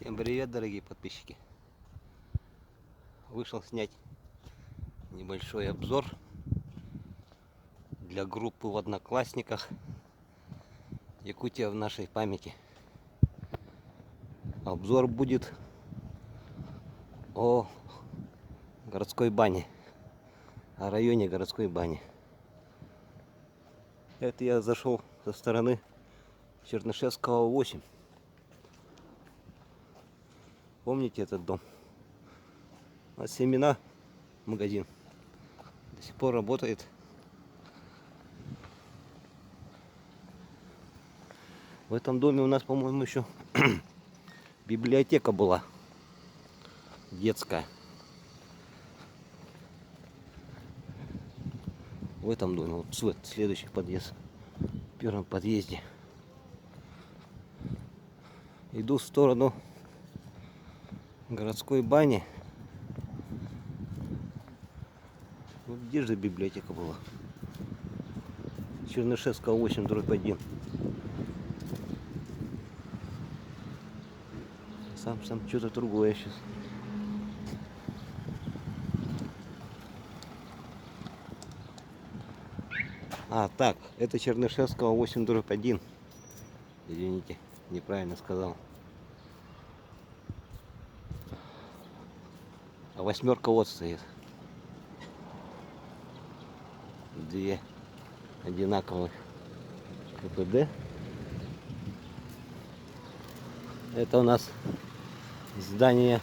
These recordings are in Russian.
Всем привет, дорогие подписчики! Вышел снять небольшой обзор для группы в Одноклассниках Якутия в нашей памяти. Обзор будет о городской бане, о районе городской бани. Это я зашел со стороны Чернышевского 8. Помните этот дом? А семена магазин до сих пор работает. В этом доме у нас, по-моему, еще библиотека была детская. В этом доме, вот следующий подъезд, в первом подъезде. Иду в сторону городской бани. Вот где же библиотека была? Чернышевского 8/1. Сам что-то другое сейчас. А, так, это Чернышевского 8/1. Извините, неправильно сказал. А 8 вот стоит. Две одинаковых КПД. Это у нас здание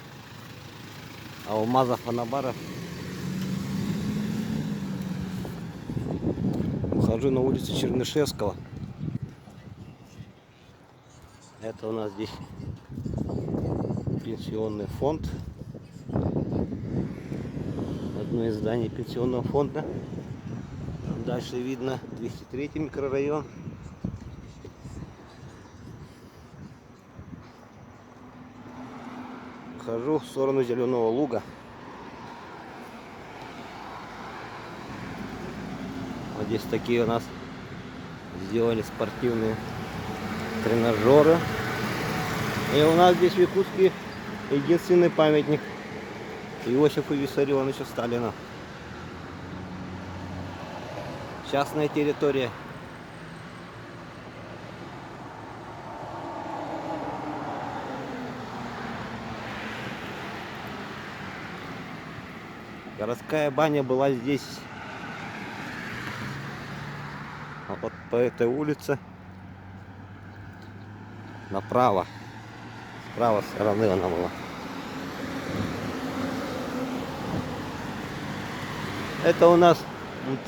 Алмазов Анабаров. Хожу на улице Чернышевского. Это у нас здесь пенсионный фонд. Одно из зданий пенсионного фонда. Дальше видно 203 микрорайон. Хожу в сторону Зеленого луга. Вот здесь такие у нас сделали спортивные тренажеры. И у нас здесь в Якутске единственный памятник Иосифу Виссарионовичу Сталину. Частная территория. Городская баня была здесь, а вот по этой улице направо, с правой стороны она была. Это у нас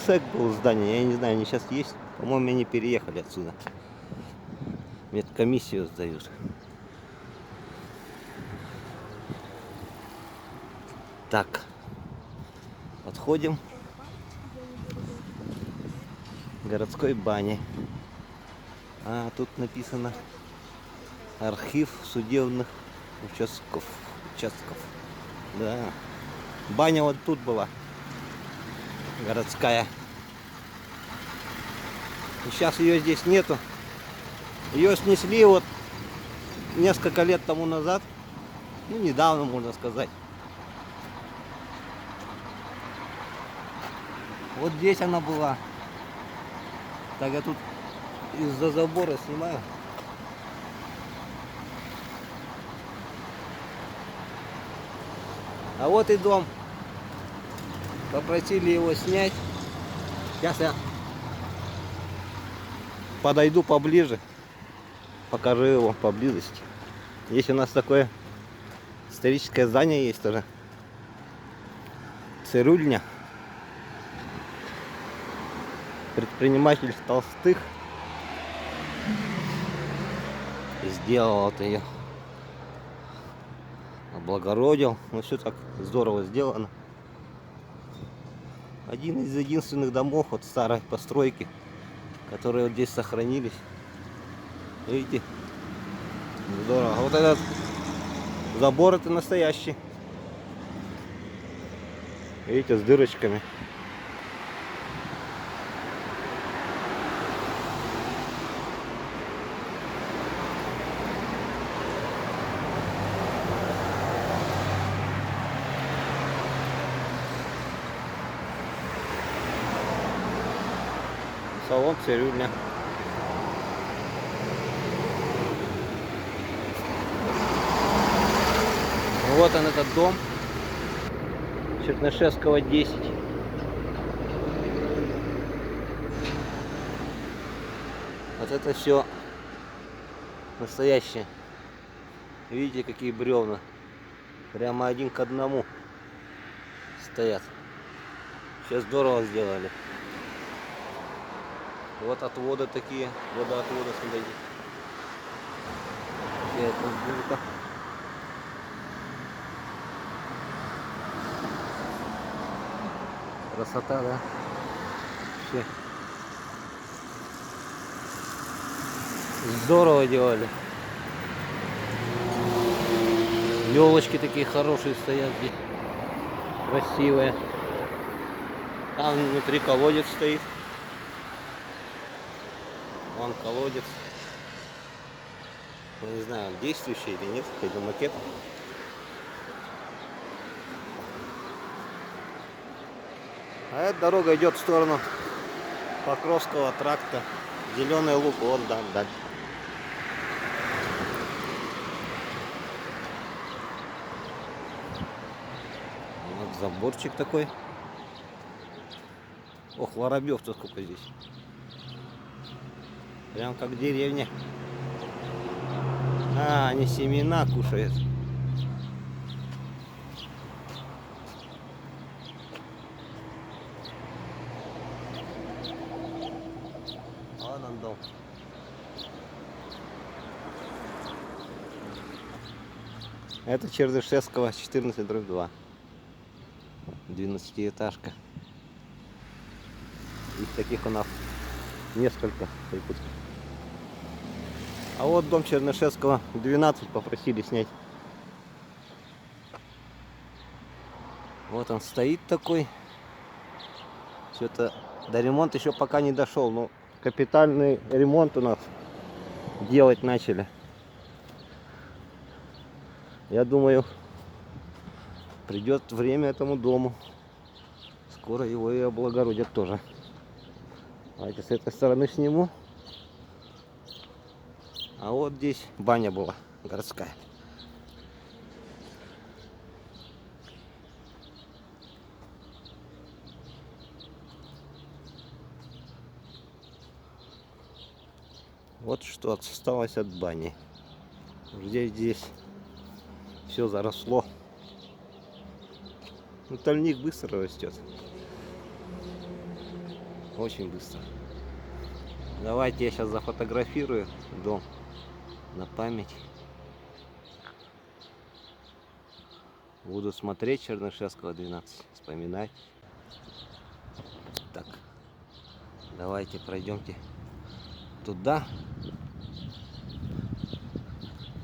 ЦЕК был здание, я не знаю, они сейчас есть, по-моему, они переехали отсюда. Медкомиссию сдают. Так, подходим к городской бане. А тут написано архив судебных участков. Да. Баня вот тут была. Городская. И сейчас ее здесь нету. Ее снесли вот несколько лет тому назад. Ну, недавно, можно сказать. Вот здесь она была. Так, я тут из-за забора снимаю. А вот и дом. Попросили его снять. Сейчас я подойду поближе. Покажу его поблизости. Здесь у нас такое историческое здание есть тоже. Цирюльня. Предприниматель Толстых сделал вот ее. Облагородил. Ну, все так здорово сделано. Один из единственных домов от старой постройки, которые вот здесь сохранились. Видите? Здорово. А вот этот забор это настоящий. Видите, с дырочками. Салон цирюльня. Вот он, этот дом. Чернышевского 10. Вот это все настоящее. Видите, какие бревна. Прямо один к одному стоят. Сейчас здорово сделали. Вот отводы такие. Водоотводы, смотрите. Какая это красота, да? Вообще. Здорово делали. Елочки такие хорошие стоят здесь. Красивые. Там внутри колодец стоит. Вон колодец. Ну, не знаю, он действующий или нет. Это макет. А эта дорога идет в сторону Покровского тракта. Зеленый луг, вон там, да. Вот заборчик такой. Ох, воробьев-то сколько здесь. Прям как деревня. А, они семена кушают. Вон он дом. Это Чернышевского 14/2. 12-этажка. Их таких у нас несколько в Иркутске. А вот дом Чернышевского 12 попросили снять. Вот он стоит такой. Что-то до ремонта еще пока не дошел. Но капитальный ремонт у нас делать начали. Я думаю, придет время этому дому. Скоро его и облагородят тоже. Давайте с этой стороны сниму. А вот здесь баня была городская. Вот что осталось от бани. Здесь все заросло. Ну, тальник быстро растет. Очень быстро. Давайте я сейчас зафотографирую дом на память. Буду смотреть Чернышевского 12, вспоминать. Так, давайте пройдемте туда.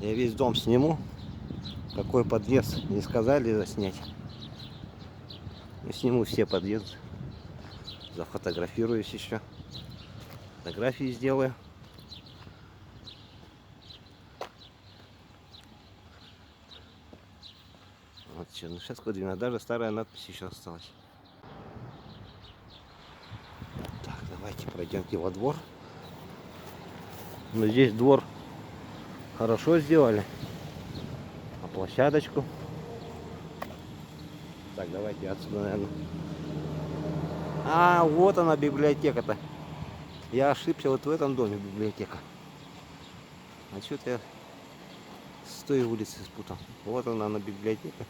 Я весь дом сниму. Какой подъезд не сказали заснять. Я сниму все подъезды. Зафотографируюсь еще. Фотографии сделаю. Вот Чернышевского 12. Даже старая надпись еще осталась. Так, давайте пройдемте во двор. Но здесь двор хорошо сделали. А площадочку. Так, давайте отсюда, наверное. А, вот она библиотека-то. Я ошибся, вот в этом доме библиотека. А что-то я с той улицы спутал. Вот она библиотека.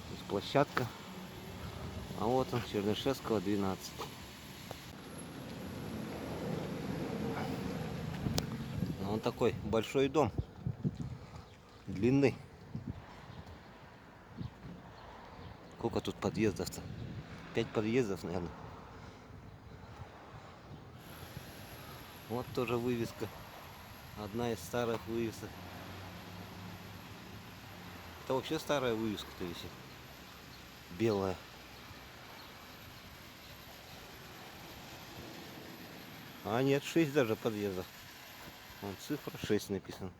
Здесь площадка. А вот он, Чернышевского 12. Он такой большой дом. Длинный. Сколько тут подъездов-то? 5 подъездов, наверное. Вот тоже вывеска. Одна из старых вывесок. Это вообще старая вывеска-то висит. Белая. А нет, 6 даже подъездов. Вон цифра 6 написано.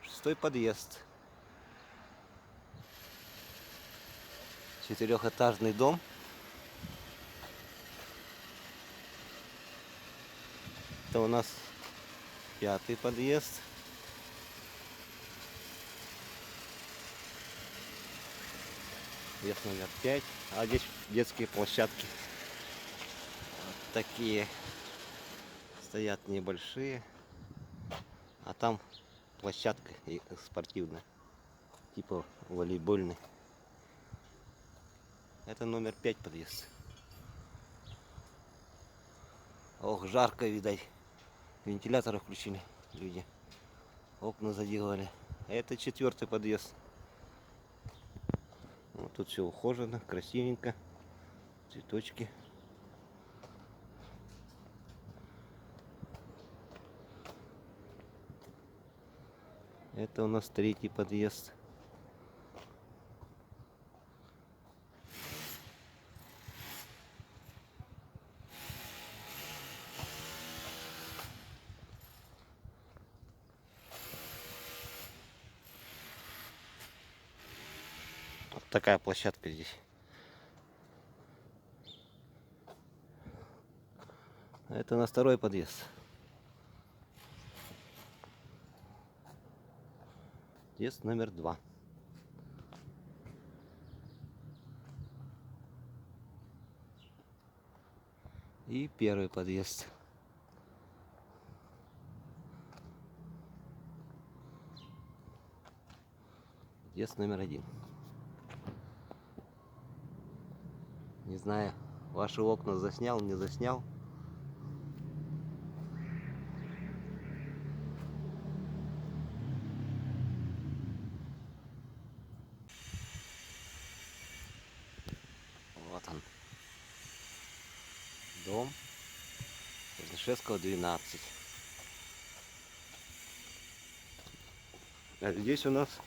6-й подъезд. 4-этажный дом. Это у нас 5-й подъезд. Подъезд номер 5. А здесь детские площадки. Вот такие стоят небольшие. А там площадка спортивная. Типа волейбольный. Это номер 5 подъезд. Ох, жарко, видать. Вентиляторы включили люди. Окна заделали. А это 4-й подъезд. Вот тут все ухожено, красивенько. Цветочки. Это у нас 3-й подъезд. Вот такая площадка здесь. Это у нас 2-й подъезд. Подъезд номер 2. И 1-й подъезд. Подъезд номер 1. Не знаю, ваши окна заснял, не заснял. Вот он. Дом Чернышевского, 12. А здесь у нас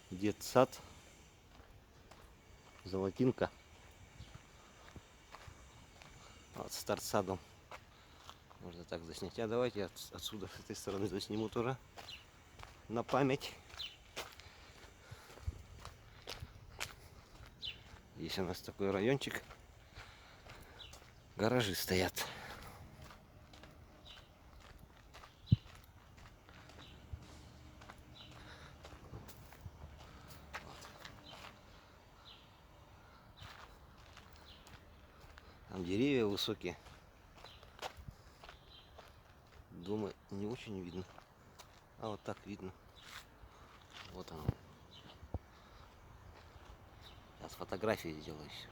детсад Золотинка. Вот с торсадом. Можно так заснять. А давайте я отсюда, с этой стороны засниму тоже. На память. Здесь у нас такой райончик. Гаражи стоят. Там деревья высокие. Дома не очень видно. А вот так видно. Вот оно. Сейчас фотографии сделаю еще.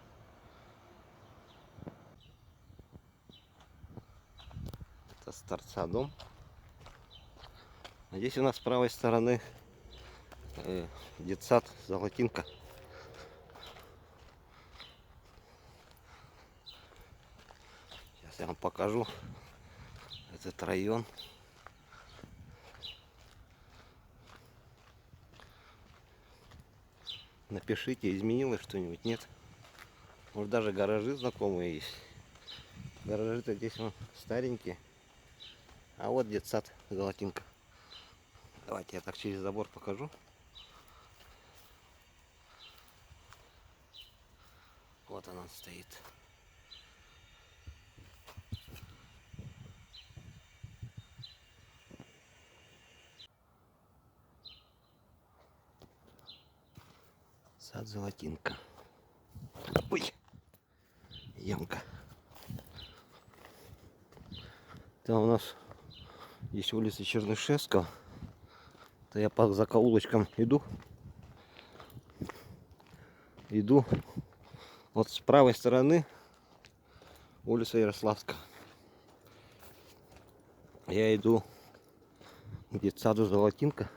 Это с торца дом. А здесь у нас с правой стороны детсад Золотинка. Сейчас я вам покажу этот район. Напишите, изменилось что-нибудь, нет? Может, даже гаражи знакомые есть. Гаражи-то здесь вон старенькие. А вот детсад Золотинка. Давайте я так через забор покажу. Вот он стоит. Сад Золотинка. Ой, ямка. Там у нас есть улица Чернышевского. Это я по закоулочкам иду. Вот с правой стороны улица Ярославская. Я иду к детсаду Золотинка.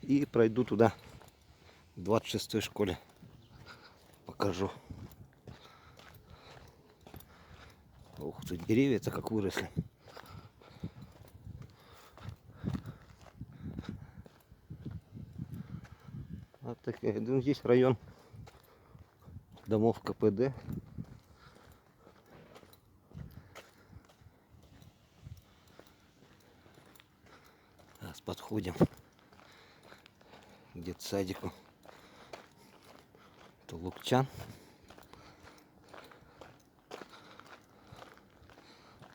И пройду туда, в 26-й школе. Покажу. Ух, тут деревья-то как выросли. Вот такая. Ну, здесь район домов КПД. Сейчас подходим к детсадику. Толукчан.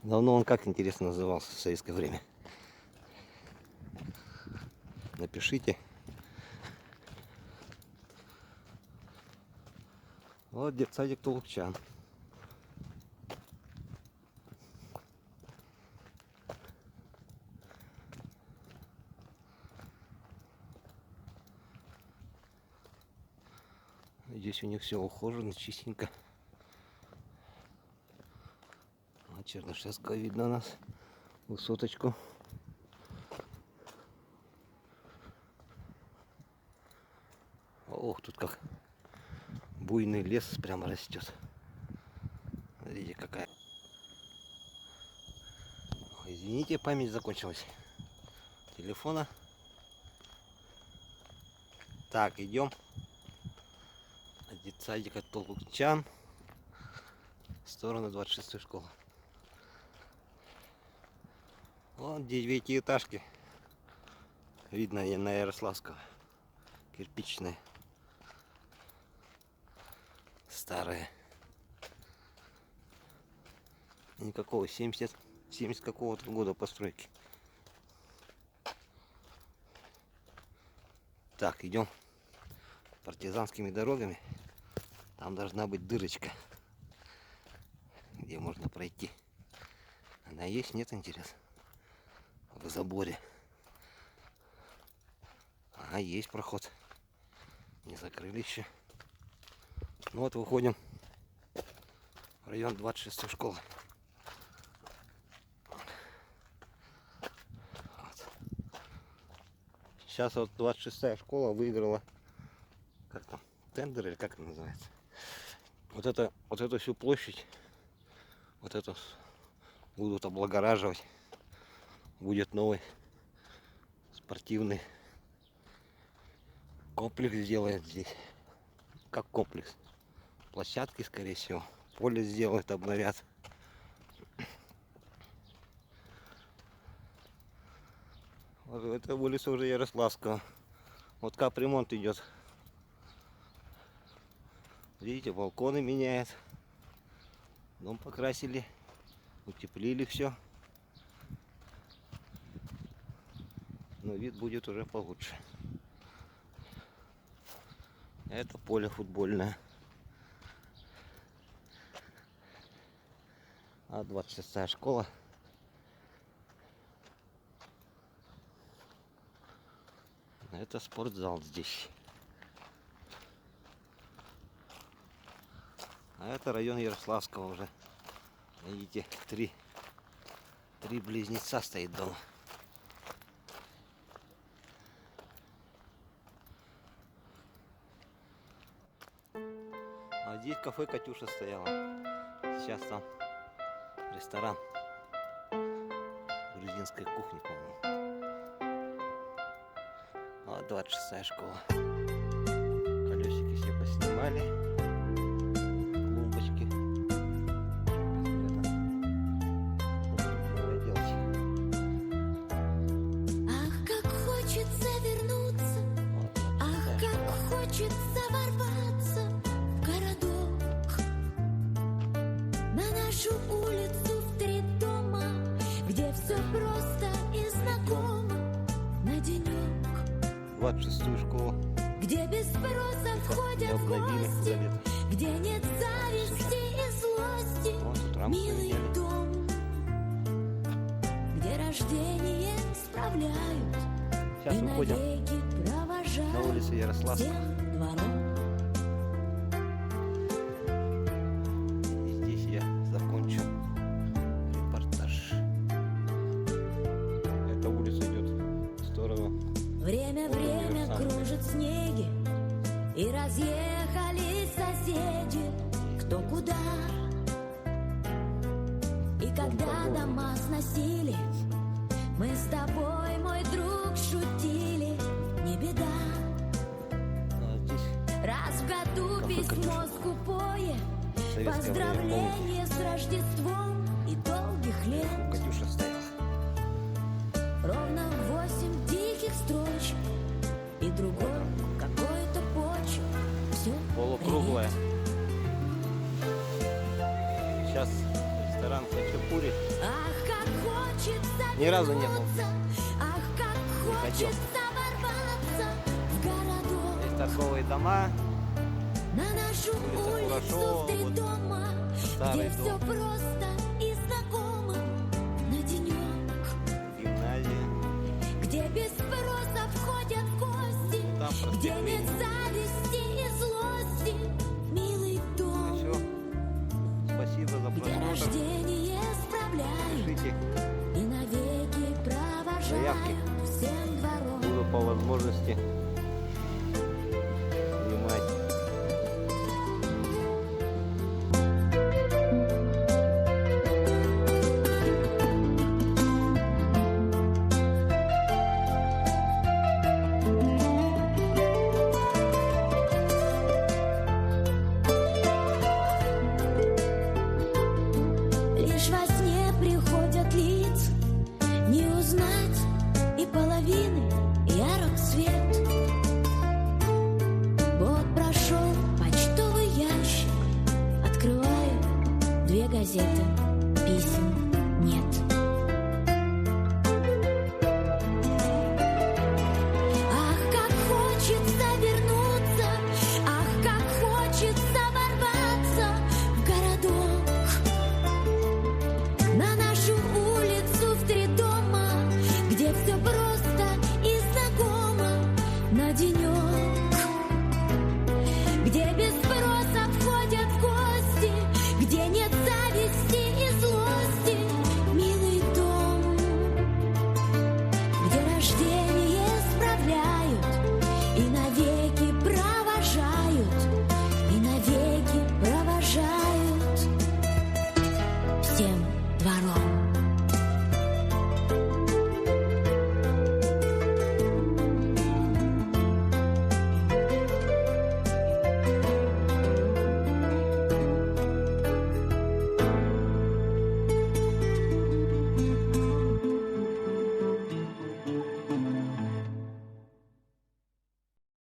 Давно он как интересно назывался в советское время. Напишите. Вот детсадик Толукчан. Здесь у них все ухожено, чистенько. А Чернышевского видно у нас. Высоточку. Ох, тут как буйный лес прямо растет. Смотрите, какая. Ой, извините, память закончилась. Телефона. Так, идем. От детсадика Толукчан в сторону 26-й школы. Вон 9-этажки. Видно на Ярославского. Кирпичные. Старые. Никакого 70 какого-то года постройки. Так, идем партизанскими дорогами. Там должна быть дырочка, где можно пройти. Она есть, нет, интересно? В заборе. А есть проход. Не закрыли еще. Ну вот выходим в район 26-й школы. Вот. Сейчас вот 26-я школа выиграла, как там, тендер или как это называется. Вот эту всю площадь, вот эту будут облагораживать. Будет новый спортивный комплекс сделают здесь. Как комплекс. Площадки, скорее всего. Поле сделают, обновят. Вот это улица уже Ярославского. Вот капремонт идет. Видите, балконы меняют. Дом покрасили. Утеплили все. Но вид будет уже получше. Это поле футбольное. А 26-я школа. Это спортзал здесь. А это район Ярославского уже. Видите, три близнеца стоит дома. А здесь кафе Катюша стояла. Сейчас там ресторан грузинской кухни, по-моему. А 26-я школа. Колесики все поснимали. Клумбочки. Ах, как хочется вернуться, ах, как хочется ворваться в городок, на нашу улицу в 3 дома, где все просто и знакомо, на денек, 26-ю школу. где без спроса входят в гости, где нет зависти и злости, милый дом, где рождение справляют Сейчас и выходим навеки провожают на улицу Ярославского. всех дворов. И здесь я закончу репортаж. Эта улица идет в сторону. Время кружит снеги, и разъехались соседи кто куда. И когда дома сносили, мы с тобой, мой друг, шутили, не беда. А здесь Раз в году Кафе письмо Катюша. скупое, Советское время, поздравление с Рождеством и долгих лет. Катюша стояла. Ровно 8 диких строчек и другой какой-то почерк. Все Полу круглая. Сейчас ресторан Хачапури. Ах, как хочется Ни разу не был. вернуться, ах, как ходил. хочется ворваться в городок. Есть торговые дома. На нашу Улица улицу Курашова, в 3 вот дома, старый где дом. все просто и знакомо. На денек, Гимназия. где без спроса входят в гости, Там где проспект нет Ленина. зависти и злости. Милый дом, Все. Спасибо за где просмотр. рождение справляют Пишите. и навеки Заявки. провожают всем двором. Буду по возможности снимать. Лишь во сне приходят лица, не узнать и половины ярок свет. Вот прошел почтовый ящик, открываю 2 газеты писем.